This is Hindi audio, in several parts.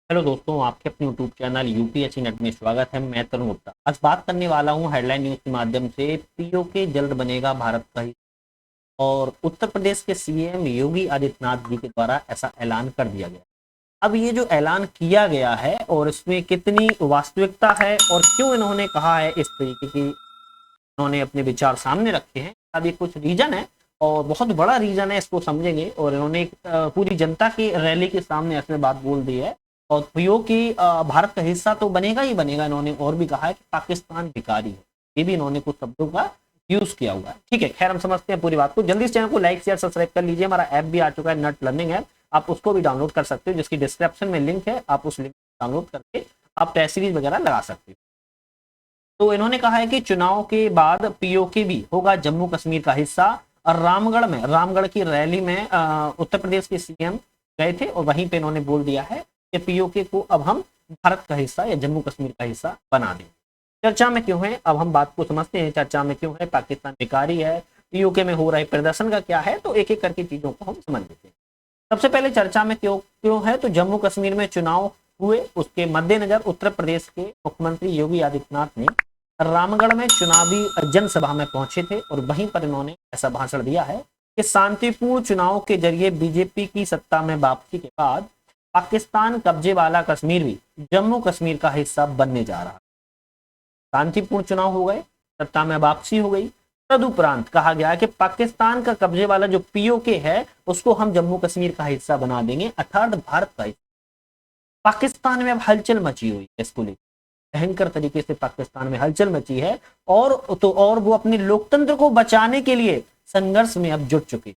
हेलो दोस्तों, आपके अपने यूट्यूब चैनल यूपीएससी नेट में स्वागत है। मैं तरुण गुप्ता आज बात करने वाला हूं हेडलाइन न्यूज के माध्यम से पीओके जल्द बनेगा भारत का ही। और उत्तर प्रदेश के सीएम योगी आदित्यनाथ जी के द्वारा ऐसा ऐलान कर दिया गया। अब ये जो ऐलान किया गया है और इसमें कितनी वास्तविकता है और क्यों इन्होंने कहा है इस तरीके की, इन्होंने अपने विचार सामने रखे हैं। अब ये कुछ रीजन है और बहुत बड़ा रीजन है, इसको समझेंगे। और इन्होंने पूरी जनता की रैली के सामने ऐसे बात बोल दी है। और पीओके भारत का हिस्सा तो बनेगा ही बनेगा। इन्होंने और भी कहा है कि पाकिस्तान भिखारी है। ये भी इन्होंने कुछ शब्दों का यूज किया हुआ है। ठीक है, खैर हम समझते हैं पूरी बात को। जल्दी से चैनल को लाइक शेयर सब्सक्राइब कर लीजिए। हमारा ऐप भी आ चुका है, नट लर्निंग ऐप। आप उसको भी डाउनलोड कर सकते हो, जिसकी डिस्क्रिप्शन में लिंक है। आप उस लिंक डाउनलोड करके आप टेस्ट सीरीज वगैरह लगा सकते हो। तो इन्होंने कहा है कि चुनाव के बाद पीओके भी होगा जम्मू कश्मीर का हिस्सा। और रामगढ़ की रैली में उत्तर प्रदेश के सीएम गए थे और वहीं पे इन्होंने बोल दिया है कि पीओके को अब हम भारत का हिस्सा या जम्मू कश्मीर का हिस्सा बना दें। चर्चा में क्यों है, अब हम बात को समझते हैं। चर्चा में क्यों है, पाकिस्तान बेकारी है, पीओके में हो रहे प्रदर्शन का क्या है, तो एक एक करके चीजों को हम समझ लेते हैं। सबसे पहले चर्चा में क्यों क्यों है, तो जम्मू कश्मीर में चुनाव हुए, उसके मद्देनजर उत्तर प्रदेश के मुख्यमंत्री योगी आदित्यनाथ ने रामगढ़ में चुनावी जनसभा में पहुंचे थे और वहीं पर इन्होंने ऐसा भाषण दिया है कि शांतिपूर्ण चुनाव के जरिए बीजेपी की सत्ता में वापसी के बाद पाकिस्तान कब्जे वाला कश्मीर भी जम्मू कश्मीर का हिस्सा बनने जा रहा है। शांतिपूर्ण चुनाव हो गए, सत्ता में वापसी हो गई, तदुपरांत कहा गया कि पाकिस्तान का कब्जे वाला जो पीओके है उसको हम जम्मू कश्मीर का हिस्सा बना देंगे, अर्थात भारत का हिस्सा। पाकिस्तान में अब हलचल मची हुई है इसको लेकर, भयंकर तरीके से पाकिस्तान में हलचल मची है। और वो अपने लोकतंत्र को बचाने के लिए संघर्ष में अब जुट चुके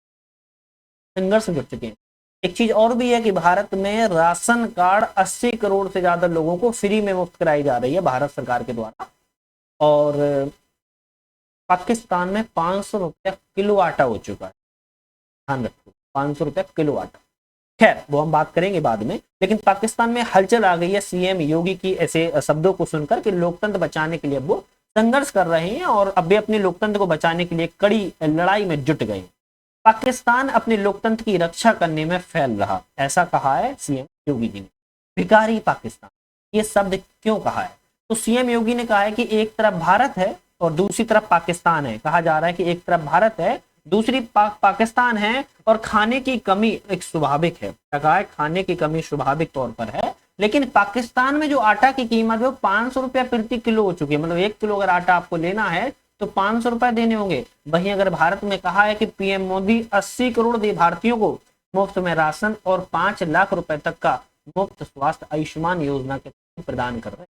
हैं। एक चीज और भी है कि भारत में राशन कार्ड 80 करोड़ से ज्यादा लोगों को फ्री में मुफ्त कराई जा रही है भारत सरकार के द्वारा। और पाकिस्तान में 500 रुपया किलो आटा हो चुका है, ध्यान रखो, 500 रुपया किलो आटा। खैर वो हम बात करेंगे बाद में। लेकिन पाकिस्तान में हलचल आ गई है सीएम योगी की ऐसे शब्दों को सुनकर कि लोकतंत्र बचाने के लिए अब वो संघर्ष कर रहे हैं और अब भी अपने लोकतंत्र को बचाने के लिए कड़ी लड़ाई में जुट गए। पाकिस्तान अपने लोकतंत्र की रक्षा करने में फैल रहा, ऐसा कहा है सीएम योगी जी ने। भिखारी पाकिस्तान, ये शब्द क्यों कहा है, तो सीएम योगी ने कहा है कि एक तरफ भारत है और दूसरी तरफ पाकिस्तान है। कहा जा रहा है कि एक तरफ भारत है, दूसरी पाकिस्तान है और खाने की कमी एक स्वाभाविक है। कहा है खाने की कमी स्वाभाविक तौर पर है, लेकिन पाकिस्तान में जो आटा की कीमत है वो 500 रुपया प्रति किलो हो चुकी है। मतलब 1 किलो अगर आटा आपको लेना है तो 500 रुपए देने होंगे। वहीं अगर भारत में कहा है कि पीएम मोदी 80 करोड़ भारतीयों को मुफ्त में राशन और 5 लाख रुपए तक का मुफ्त स्वास्थ्य आयुष्मान योजना के प्रदान कर रहे हैं।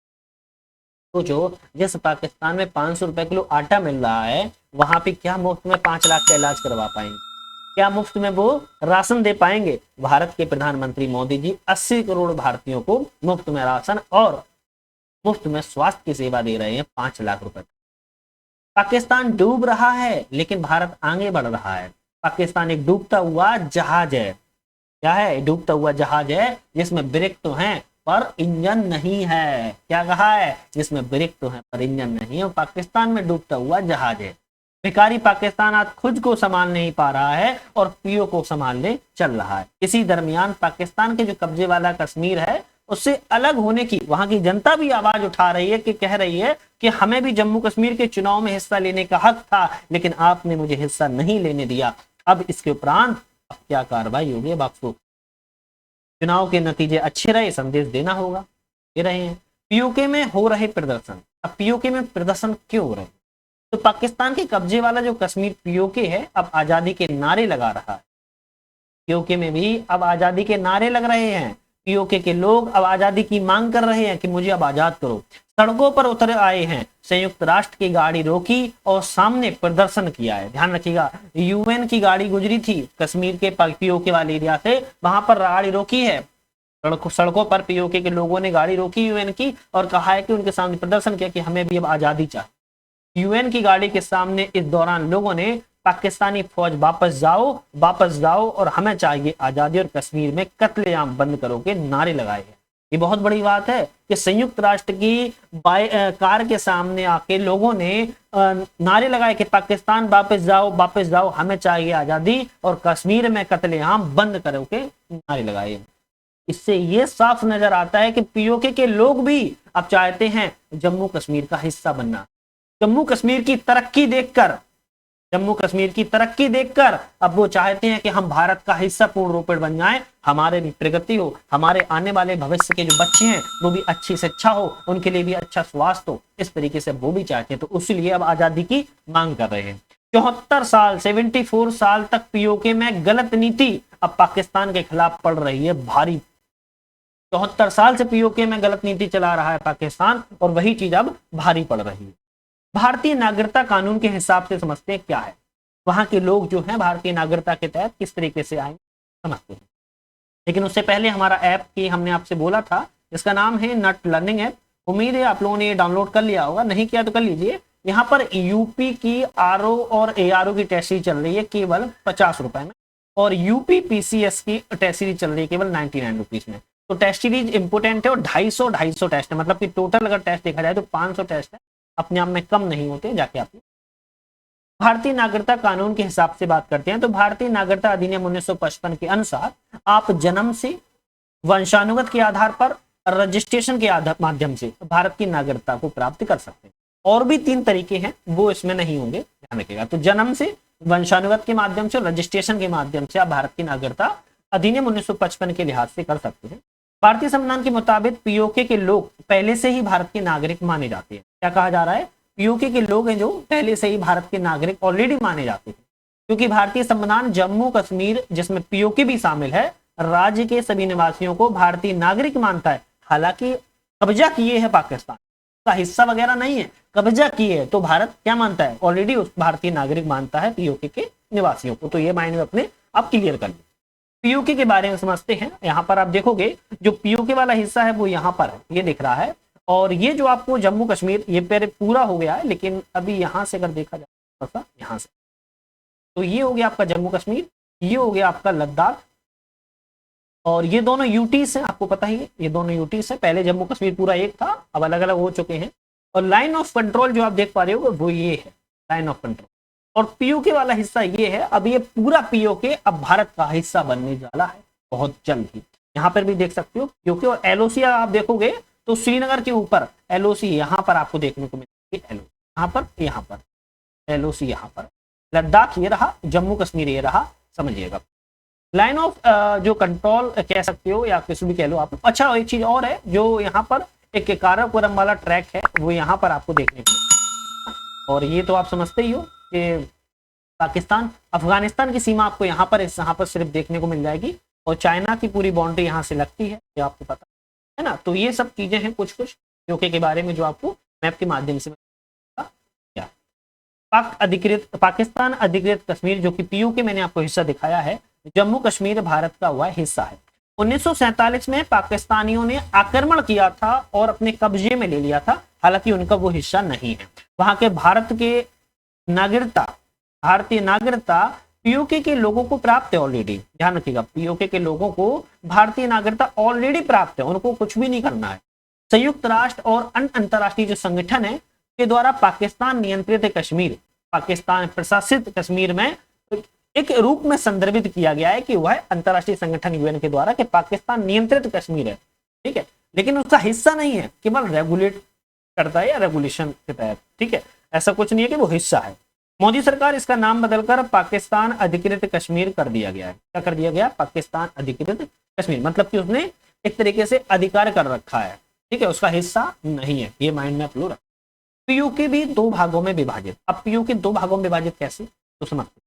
तो जो जिस पाकिस्तान में 500 रुपए किलो आटा मिल रहा है, वहां पे क्या मुफ्त में 5 लाख का इलाज करवा पाएंगे? क्या मुफ्त में वो राशन दे पाएंगे? भारत के प्रधानमंत्री मोदी जी 80 करोड़ भारतीयों को मुफ्त में राशन और मुफ्त में स्वास्थ्य की सेवा दे रहे हैं 5 लाख रुपए। पाकिस्तान डूब रहा है लेकिन भारत आगे बढ़ रहा है। पाकिस्तान एक डूबता हुआ जहाज है। क्या है? डूबता हुआ जहाज है जिसमें ब्रेक तो हैं पर इंजन नहीं है। क्या कहा है? जिसमें ब्रेक तो है पर इंजन नहीं है। पाकिस्तान में डूबता हुआ जहाज है। भिखारी पाकिस्तान आज खुद को संभाल नहीं पा रहा है और पीओ को संभालने चल रहा है। इसी दरमियान पाकिस्तान के जो कब्जे वाला कश्मीर है उससे अलग होने की वहां की जनता भी आवाज उठा रही है कि कह रही है कि हमें भी जम्मू कश्मीर के चुनाव में हिस्सा लेने का हक था, लेकिन आपने मुझे हिस्सा नहीं लेने दिया। अब इसके उपरांत अब क्या कार्रवाई होगी, अब आपको चुनाव के नतीजे अच्छे रहे संदेश देना होगा, दे रहे हैं। पीओके में हो रहे प्रदर्शन, अब पीओके में प्रदर्शन क्यों हो रहे हैं, तो पाकिस्तान के कब्जे वाला जो कश्मीर पीओके है अब आजादी के नारे लगा रहा है। पीओके में भी अब आजादी के नारे लग रहे हैं। पीओके के लोग अब आजादी की मांग कर रहे हैं कि मुझे अब आजाद करो। सड़कों पर उतर आए हैं, संयुक्त राष्ट्र की गाड़ी रोकी और सामने प्रदर्शन किया है। ध्यान रखिएगा, यूएन की गाड़ी गुजरी थी कश्मीर के पीओके वाले एरिया से, वहां पर गाड़ी रोकी है। सड़कों पर पीओके के लोगों ने गाड़ी रोकी यूएन की और कहा है कि उनके सामने प्रदर्शन किया कि हमें भी अब आजादी चाहिए। यूएन की गाड़ी के सामने इस दौरान लोगों ने पाकिस्तानी फौज वापस जाओ और हमें चाहिए आजादी और कश्मीर में कत्लेआम बंद करो के नारे लगाए हैं। ये बहुत बड़ी बात है कि संयुक्त राष्ट्र की कार के सामने आके लोगों ने नारे लगाए कि पाकिस्तान वापस जाओ, हमें चाहिए आजादी और कश्मीर में कत्लेआम बंद करो के नारे लगाए। इससे ये साफ नजर आता है कि पीओके के लोग भी अब चाहते हैं जम्मू कश्मीर का हिस्सा बनना। जम्मू कश्मीर की तरक्की देखकर, जम्मू कश्मीर की तरक्की देखकर अब वो चाहते हैं कि हम भारत का हिस्सा पूर्ण रूप बन जाएं, हमारे भी प्रगति हो, हमारे आने वाले भविष्य के जो बच्चे हैं वो भी अच्छी शिक्षा हो, उनके लिए भी अच्छा स्वास्थ्य हो, इस तरीके से वो भी चाहते हैं। तो उसलिए अब आजादी की मांग कर रहे हैं। 74 साल 74 साल तक पीओके में गलत नीति अब पाकिस्तान के खिलाफ पड़ रही है भारी। 74 साल से पीओके में गलत नीति चला रहा है पाकिस्तान, और वही चीज अब भारी पड़ रही है। भारतीय नागरिकता कानून के हिसाब से समझते हैं क्या है, वहां के लोग जो हैं भारतीय नागरिकता के तहत किस तरीके से आएंगे समझते हैं। लेकिन उससे पहले हमारा ऐप की हमने आपसे बोला था, इसका नाम है नट लर्निंग ऐप। उम्मीद है आप लोगों ने ये डाउनलोड कर लिया होगा, नहीं किया तो कर लीजिए। यहाँ पर यूपी की आरओ और एआरओ की टेस्ट सीरीज चल रही है केवल 50 रुपए में, और यूपी पीसीएस की टेस्ट सीरीज चल रही है केवल 99 रुपीज में। तो टेस्ट सीरीज इंपोर्टेंट है, और 250 टेस्ट है, मतलब कि टोटल अगर टेस्ट देखा जाए तो 500 टेस्ट है, अपने आप में कम नहीं होते। जाके आप भारतीय नागरिकता कानून के हिसाब से बात करते हैं तो भारतीय नागरिकता अधिनियम 1955 के अनुसार आप जन्म से, वंशानुगत के आधार पर, रजिस्ट्रेशन के माध्यम से भारत की नागरिकता को प्राप्त कर सकते हैं। और भी 3 तरीके हैं, वो इसमें नहीं होंगे, ध्यान रखिएगा। तो जन्म से, वंशानुगत के माध्यम से, रजिस्ट्रेशन के माध्यम से आप भारत की नागरिकता अधिनियम 1955 के लिहाज से कर सकते हैं। भारतीय संविधान के मुताबिक पीओके के लोग पहले से ही भारत के नागरिक माने जाते हैं। क्या कहा जा रहा है? पीओके के लोग हैं जो पहले से ही भारत के नागरिक ऑलरेडी माने जाते हैं, क्योंकि भारतीय संविधान जम्मू कश्मीर, जिसमें पीओके भी शामिल है, राज्य के सभी निवासियों को भारतीय नागरिक मानता है। हालांकि कब्जा किए है पाकिस्तान, का हिस्सा वगैरह नहीं है, कब्जा किए है, तो भारत क्या मानता है? ऑलरेडी उस भारतीय नागरिक मानता है पीओके के निवासियों को। तो ये माइंड में अपने आप क्लियर कर लीजिए। पीओके के बारे में समझते हैं। यहाँ पर आप देखोगे जो पीओके वाला हिस्सा है वो यहाँ पर है, ये दिख रहा है। और ये जो आपको जम्मू कश्मीर, ये पहले पूरा हो गया है, लेकिन अभी यहाँ से अगर देखा जाए यहाँ से, तो ये हो गया आपका जम्मू कश्मीर, ये हो गया आपका लद्दाख, और ये दोनों यूटीज हैं, आपको पता ही है ये दोनों यूटीज है। पहले जम्मू कश्मीर पूरा एक था, अब अलग अलग हो चुके हैं। और लाइन ऑफ कंट्रोल जो आप देख पा रहे हो वो ये है लाइन ऑफ कंट्रोल, और पीओके वाला हिस्सा ये है। अब ये पूरा पीओके अब भारत का हिस्सा बनने वाला है बहुत जल्द ही। यहाँ पर भी देख सकते हो पीओके, और एलओसी आप देखोगे तो श्रीनगर के ऊपर एलओसी यहाँ पर आपको देखने को मिलेगी, एलओसी यहाँ पर एलओसी यहाँ पर, लद्दाख ये रहा, जम्मू कश्मीर ये रहा, समझिएगा। लाइन ऑफ जो कंट्रोल कह सकते हो या किसी भी कह लो आप। अच्छा, एक चीज और है, जो यहाँ पर एक काराकोरम वाला ट्रैक है वो यहाँ पर आपको देखने को मिलेगा। और ये तो आप समझते ही हो कि पाकिस्तान अफगानिस्तान की सीमा आपको यहाँ पर सिर्फ देखने को मिल जाएगी, और चाइना की पूरी बाउंड्री यहाँ से लगती है, ये आपको पता है ना। तो ये सब चीजें हैं कुछ पीओके के बारे में जो आपको मैप के माध्यम से पाकिस्तान अधिकृत कश्मीर, जो कि पीओके मैंने आपको हिस्सा दिखाया है, जम्मू कश्मीर भारत का हुआ हिस्सा है। 1947 में पाकिस्तानियों ने आक्रमण किया था और अपने कब्जे में ले लिया था, हालांकि उनका वो हिस्सा नहीं है। वहां के भारतीय नागरिकता पीओके के लोगों को प्राप्त है ऑलरेडी, ध्यान रखिएगा, पीओके के लोगों को भारतीय नागरिकता ऑलरेडी प्राप्त है, उनको कुछ भी नहीं करना है। संयुक्त राष्ट्र और अन्य अंतर्राष्ट्रीय जो संगठन है के द्वारा पाकिस्तान नियंत्रित कश्मीर, पाकिस्तान प्रशासित कश्मीर में एक रूप में संदर्भित किया गया है कि वह अंतर्राष्ट्रीय संगठन यूएन के द्वारा कि पाकिस्तान नियंत्रित कश्मीर है, ठीक है, लेकिन उसका हिस्सा नहीं है, केवल रेगुलेट करता है या रेगुलेशन के तहत, ठीक है, ऐसा कुछ नहीं है कि वो हिस्सा है। मोदी सरकार इसका नाम बदलकर पाकिस्तान अधिकृत कश्मीर कर दिया गया है। क्या कर दिया गया? पाकिस्तान अधिकृत कश्मीर, मतलब कि उसने एक तरीके से अधिकार कर रखा है, ठीक है, उसका हिस्सा नहीं है, ये माइंड में आप लोग रखें। पीओके भी 2 भागों में विभाजित। अब पीओके 2 भागों में विभाजित कैसे, तो समझते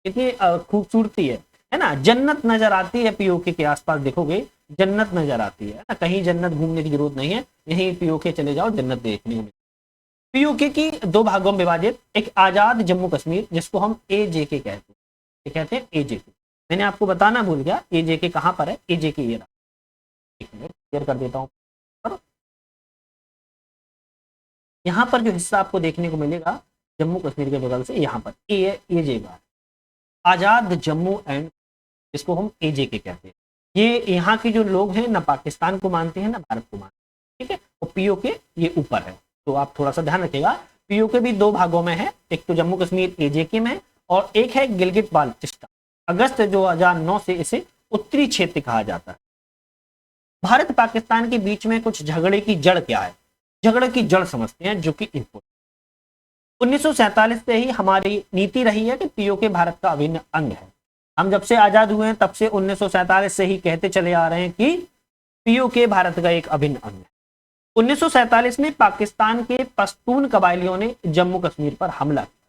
कितनी खूबसूरती है ना। जन्नत नजर आती है पीओके के आसपास, देखोगे जन्नत नजर आती है ना, कहीं जन्नत घूमने की जरूरत नहीं है, यहीं पीओके चले जाओ जन्नत देखने को मिलेगी। पीओके की 2 भागों में विभाजित, एक आजाद जम्मू कश्मीर जिसको हम एजेके कहते हैं एजेके। मैंने आपको बताना भूल गया एजेके कहां पर है, एजेके ये रहा, क्लियर कर देता हूं। यहाँ पर जो हिस्सा आपको देखने को मिलेगा जम्मू कश्मीर के बगल से, यहाँ पर एजेके, आजाद जम्मू एंड, इसको हम एजेके कहते हैं। ये यहाँ के जो लोग हैं ना पाकिस्तान को मानते हैं ना भारत को मानते हैं, ठीक है, और पीओके ये ऊपर है। तो आप थोड़ा सा ध्यान रखिएगा, पीओके भी 2 भागों में है, एक तो जम्मू कश्मीर एजेके में, और एक है गिलगित बाल्टिस्तान। अगस्त 2009 से इसे उत्तरी क्षेत्र कहा जाता है। भारत पाकिस्तान के बीच में कुछ झगड़े की जड़ क्या है, झगड़े की जड़ समझते हैं, जो कि इनपुट 1947 से ही हमारी नीति रही है कि पीओके भारत का अभिन्न अंग है। हम जब से आजाद हुए हैं तब से 1947 से ही कहते चले आ रहे हैं कि पीओके भारत का एक अभिन्न अंग है। 1947 में पाकिस्तान के पश्तून कबायलियों ने जम्मू कश्मीर पर हमला किया।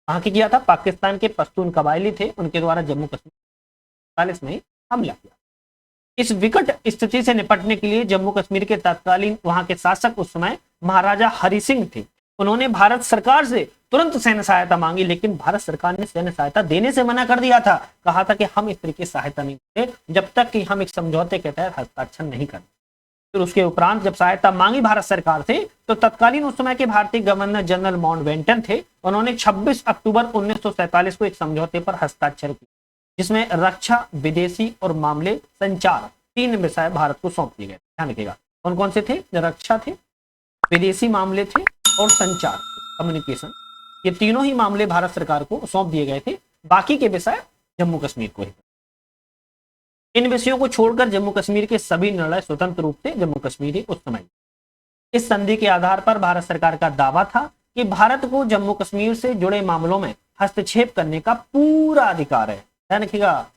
कहां की किया था? पाकिस्तान के पश्तून कबायली थे, उनके द्वारा जम्मू कश्मीर 1947 में हमला किया। इस विकट स्थिति से निपटने के लिए जम्मू कश्मीर के तत्कालीन वहां के शासक उस समय महाराजा हरि सिंह थे। उन्होंने भारत सरकार से तुरंत सैन्य सहायता मांगी, लेकिन भारत सरकार ने सैन्य सहायता देने से मना कर दिया था। कहा था कि हम इस तरीके से सहायता नहीं देते जब तक कि हम एक समझौते के तहत हस्ताक्षर नहीं करते। फिर उसके उपरांत जब सहायता मांगी भारत सरकार से, तो तत्कालीन उस समय के भारतीय गवर्नर जनरल माउंटबेटन थे। उन्होंने 26 अक्टूबर 1947 को एक समझौते पर हस्ताक्षर किया, जिसमें रक्षा, विदेशी और मामले, संचार, 3 विषय भारत को सौंप दिए गए। ध्यान रखिएगा, कौन कौन से थे? रक्षा थे, विदेशी मामले थे और संचार, कम्युनिकेशन। ये तीनों ही मामले भारत सरकार को सौंप दिए गए थे, बाकी के विषय जम्मू कश्मीर को ही। इन विषयों को छोड़कर जम्मू कश्मीर के सभी निर्णय स्वतंत्र रूप से जम्मू कश्मीर ही उस समय। इस संधि के आधार पर भारत सरकार का दावा था कि भारत को जम्मू कश्मीर से जुड़े मामलों में हस्तक्षेप करने का पूरा अधिकार है। ध्यान रखिएगा,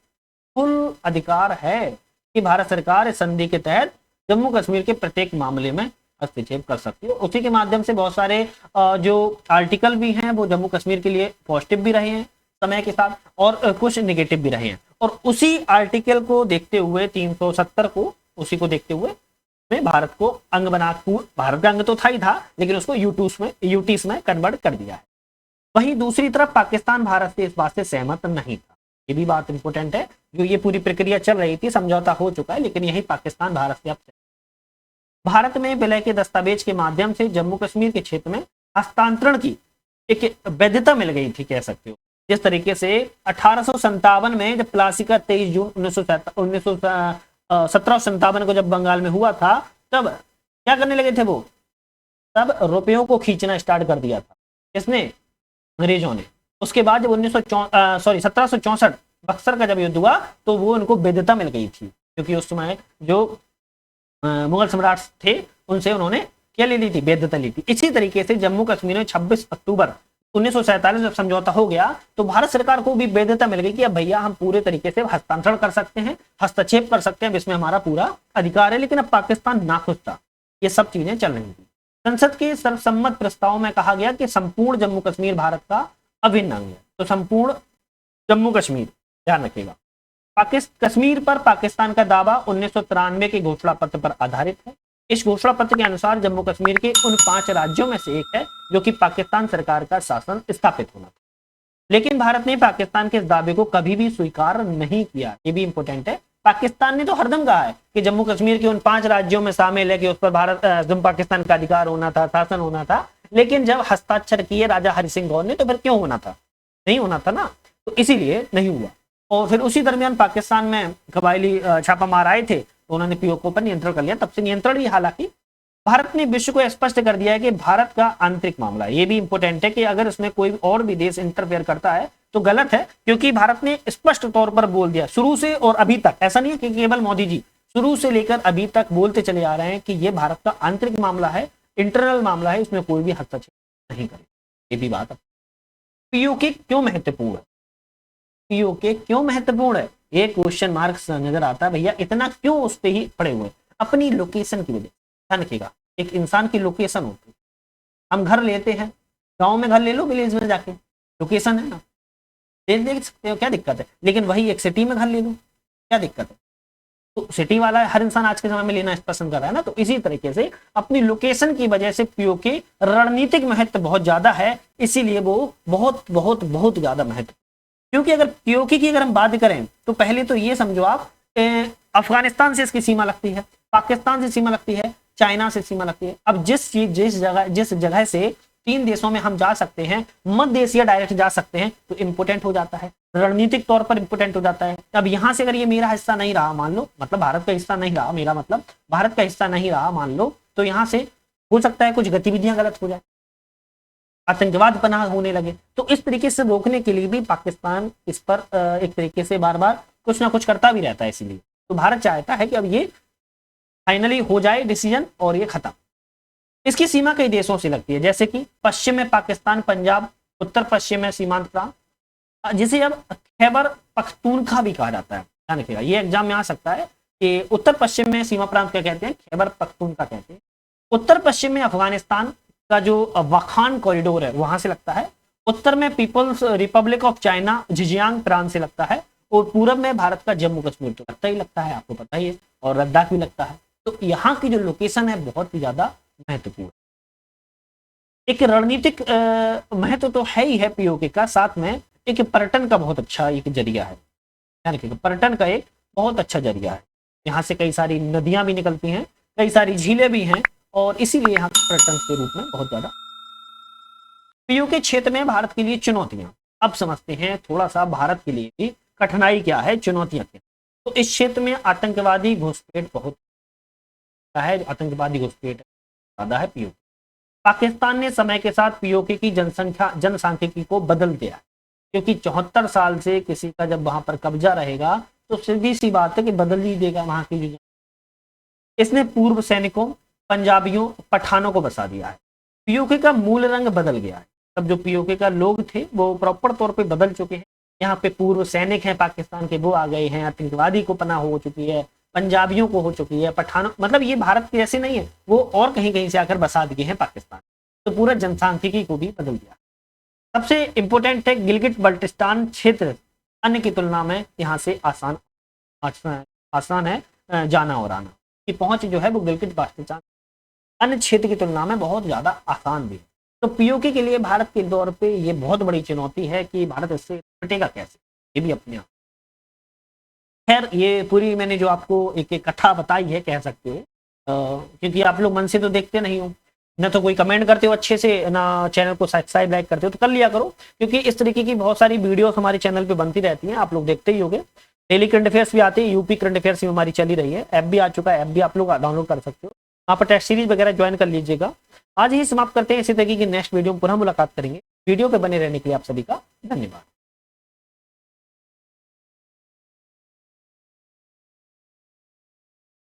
फुल अधिकार है कि भारत सरकार इस संधि के तहत जम्मू कश्मीर के प्रत्येक मामले में हस्तक्षेप कर सकती है। उसी के माध्यम से बहुत सारे जो आर्टिकल भी हैं वो जम्मू कश्मीर के लिए पॉजिटिव भी रहे हैं समय के साथ, और कुछ निगेटिव भी रहे हैं। और उसी आर्टिकल को देखते हुए 370 को, उसी को देखते हुए में भारत को अंग बना, भारत का अंग तो था ही था, लेकिन उसको यूटीस में कन्वर्ट कर दिया है। वहीं दूसरी तरफ पाकिस्तान भारत से इस बात से सहमत नहीं था। ये भी बात इंपॉर्टेंट है, जो ये पूरी प्रक्रिया चल रही थी, समझौता हो चुका है, लेकिन यही पाकिस्तान भारत से अब भारत में विलय के दस्तावेज के माध्यम से जम्मू कश्मीर के क्षेत्र में हस्तांतरण की एक वैधता मिल गई थी, कह सकते हो। जिस तरीके से 1857 में जब प्लासी का 23 जून 1757 को जब बंगाल में हुआ था, तब क्या करने लगे थे वो? तब रुपयों को खींचना स्टार्ट कर दिया था। किसने? अंग्रेजों ने। उसके बाद जब 1764 बक्सर का जब युद्ध हुआ, तो वो उनको वैधता मिल गई थी, क्योंकि उस समय जो मुगल सम्राट थे उनसे उन्होंने क्या ले ली थी? वैधता ली थी। इसी तरीके से जम्मू कश्मीर में 26 अक्टूबर 1947 जब समझौता हो गया, तो भारत सरकार को भी वैधता मिल गई कि अब भैया हम पूरे तरीके से हस्तांतरण कर सकते हैं, हस्तक्षेप कर सकते हैं, इसमें हमारा पूरा अधिकार है। लेकिन अब पाकिस्तान नाखुश था। ये सब चीजें चल रही थी। संसद के सर्वसम्मत प्रस्ताव में कहा गया कि संपूर्ण जम्मू कश्मीर भारत का अभिन्न अंग है। तो संपूर्ण जम्मू कश्मीर, ध्यान रखिएगा, कश्मीर पर पाकिस्तान का दावा 1993 के घोषणा पत्र पर आधारित है। इस घोषणा पत्र के अनुसार जम्मू कश्मीर के उन 5 राज्यों में से एक है जो कि पाकिस्तान सरकार का शासन स्थापित होना था। लेकिन भारत ने पाकिस्तान के इस दावे को कभी भी स्वीकार नहीं किया। ये भी इंपॉर्टेंट है। पाकिस्तान ने तो हरदम कहा है कि जम्मू कश्मीर के उन 5 राज्यों में शामिल है कि उस पर जम्मू पाकिस्तान का अधिकार होना था, शासन होना था। लेकिन जब हस्ताक्षर किए राजा हरि सिंह गौर ने, तो फिर क्यों होना था? नहीं होना था ना, तो इसीलिए नहीं हुआ। और फिर उसी दरमियान पाकिस्तान में कबायली छापा मार आए थे, तो उन्होंने पीओके पर नियंत्रण कर लिया। तब से नियंत्रण ही, हालांकि भारत ने विश्व को स्पष्ट कर दिया है कि भारत का आंतरिक मामला है। ये भी इंपॉर्टेंट है कि अगर इसमें कोई और भी देश इंटरफेयर करता है तो गलत है, क्योंकि भारत ने स्पष्ट तौर पर बोल दिया शुरू से और अभी तक। ऐसा नहीं है कि केवल मोदी जी, शुरू से लेकर अभी तक बोलते चले आ रहे हैं कि ये भारत का आंतरिक मामला है, इंटरनल मामला है, इसमें कोई भी हस्तक्षेप नहीं करे। ये भी बात। पीओके क्यों महत्वपूर्ण है? पीओके क्यों महत्वपूर्ण है? ये क्वेश्चन मार्क नजर आता है भैया, इतना क्यों उस पर ही पड़े हुए? अपनी लोकेशन की वजह। ध्यान रखिएगा, एक इंसान की लोकेशन होती है। हम घर लेते हैं, गांव में घर ले लो, विलेज में जाके लोकेशन है ना, देख सकते हो, क्या दिक्कत है? लेकिन वही एक सिटी में घर ले लो, क्या दिक्कत है? तो सिटी वाला हर इंसान आज के समय में लेना पसंद कर रहा है ना। तो इसी तरीके से अपनी लोकेशन की वजह से पीओके रणनीतिक महत्व बहुत ज्यादा है, इसीलिए वो बहुत बहुत बहुत ज्यादा महत्व। क्योंकि अगर पीओके की अगर हम बात करें तो पहले तो ये समझो आप, अफगानिस्तान से इसकी सीमा लगती है, पाकिस्तान से सीमा लगती है, चाइना से सीमा लगती है। अब जिस जगह से 3 देशों में हम जा सकते हैं, मध्य एशिया डायरेक्ट जा सकते हैं, तो इंपोर्टेंट हो जाता है, रणनीतिक तौर पर इंपोर्टेंट हो जाता है। अब यहाँ से अगर ये मेरा हिस्सा नहीं रहा, मान लो, मतलब भारत का हिस्सा नहीं रहा, मेरा मतलब भारत का हिस्सा नहीं रहा मान लो, तो यहाँ से हो सकता है कुछ गतिविधियां गलत हो जाए, आतंकवाद पनाह होने लगे। तो इस तरीके से रोकने के लिए भी पाकिस्तान इस पर एक तरीके से बार बार कुछ ना कुछ करता भी रहता है। इसीलिए तो भारत चाहता है कि अब ये फाइनली हो जाए डिसीजन और ये खत्म। इसकी सीमा कई देशों से लगती है, जैसे कि पश्चिम में पाकिस्तान, पंजाब, उत्तर पश्चिम में सीमांत प्रांत, जिसे अब खैबर पख्तूनख्वा भी कहा जाता है। ध्यान रखिएगा, ये एग्जाम में आ सकता है कि उत्तर पश्चिम में सीमा प्रांत क्या कहते हैं, खैबर पख्तूनख्वा कहते हैं। उत्तर पश्चिम में अफगानिस्तान का जो वखान कॉरिडोर है वहां से लगता है। उत्तर में People's Republic of China Xinjiang प्रांत से लगता है। और पूरब में भारत का जम्मू कश्मीर तो लगता ही लगता है, आपको पता ही है, और लद्दाख भी लगता है। तो यहाँ की जो लोकेशन है बहुत ही ज्यादा महत्वपूर्ण। एक रणनीतिक महत्व तो है ही है पीओके का, साथ में एक पर्यटन का बहुत अच्छा एक जरिया है। ध्यान रखिएगा, पर्यटन का एक बहुत अच्छा जरिया है। यहाँ से कई सारी नदियां भी निकलती हैं, कई सारी झीलें भी हैं, और इसीलिए यहाँ पर्यटन के रूप में बहुत ज्यादा। पीओके क्षेत्र में भारत के लिए चुनौतियां, अब समझते हैं थोड़ा सा भारत के लिए भी कठिनाई क्या है, चुनौतियां क्या। तो इस क्षेत्र में आतंकवादी घुसपैठ बहुत है, आतंकवादी घुसपैठ ज्यादा है पीओके। पाकिस्तान ने समय के साथ पीओके की जनसांख्यिकी को बदल दिया, क्योंकि 74 साल से किसी का जब वहां पर कब्जा रहेगा तो सीधी सी बात है कि बदल ही देगा वहां की जो। इसने पूर्व सैनिकों, पंजाबियों, पठानों को बसा दिया है। पीओके का मूल रंग बदल गया है। तब जो पीओके का लोग थे वो प्रॉपर तौर पे बदल चुके हैं। यहाँ पे पूर्व सैनिक हैं पाकिस्तान के, वो आ गए हैं, आतंकवादी को पनाह हो चुकी है, पंजाबियों को हो चुकी है, पठानों, मतलब ये भारत के जैसे नहीं है, वो और कहीं कहीं से आकर बसा दिए हैं पाकिस्तान। तो पूरा जनसांख्यिकी को भी बदल दिया। सबसे इंपॉर्टेंट है गिलगिट बल्टिस्तान क्षेत्र अन्य की तुलना में यहाँ से आसान है जाना और आना की पहुंच जो है वो गिलगिट बल्टिस्तान अन्य क्षेत्र की तुलना में बहुत ज्यादा आसान भी है। तो पीओके के लिए भारत के दौर पे ये बहुत बड़ी चुनौती है कि भारत इससे निपटेगा कैसे, ये भी अपने आप। खैर ये पूरी मैंने जो आपको एक एक कथा बताई है कह सकते हैं, क्योंकि आप लोग मन से तो देखते नहीं हो, ना तो कोई कमेंट करते हो अच्छे से, ना चैनल को सब्सक्राइब लाइक करते हो, तो कर लिया करो, क्योंकि इस तरीके की बहुत सारी वीडियोस हमारे चैनल पे बनती रहती हैं, आप लोग देखते ही होंगे। डेली करंट अफेयर्स भी आते हैं, यूपी करंट अफेयर्स भी हमारी चली रही है, ऐप भी आ चुका है, ऐप भी आप लोग डाउनलोड कर सकते हो, वहाँ पर टेस्ट सीरीज वगैरह ज्वाइन कर लीजिएगा। आज ही समाप्त करते हैं, इसी तरीके की नेक्स्ट वीडियो में पुनः मुलाकात करेंगे। वीडियो पे बने रहने के लिए आप सभी का धन्यवाद।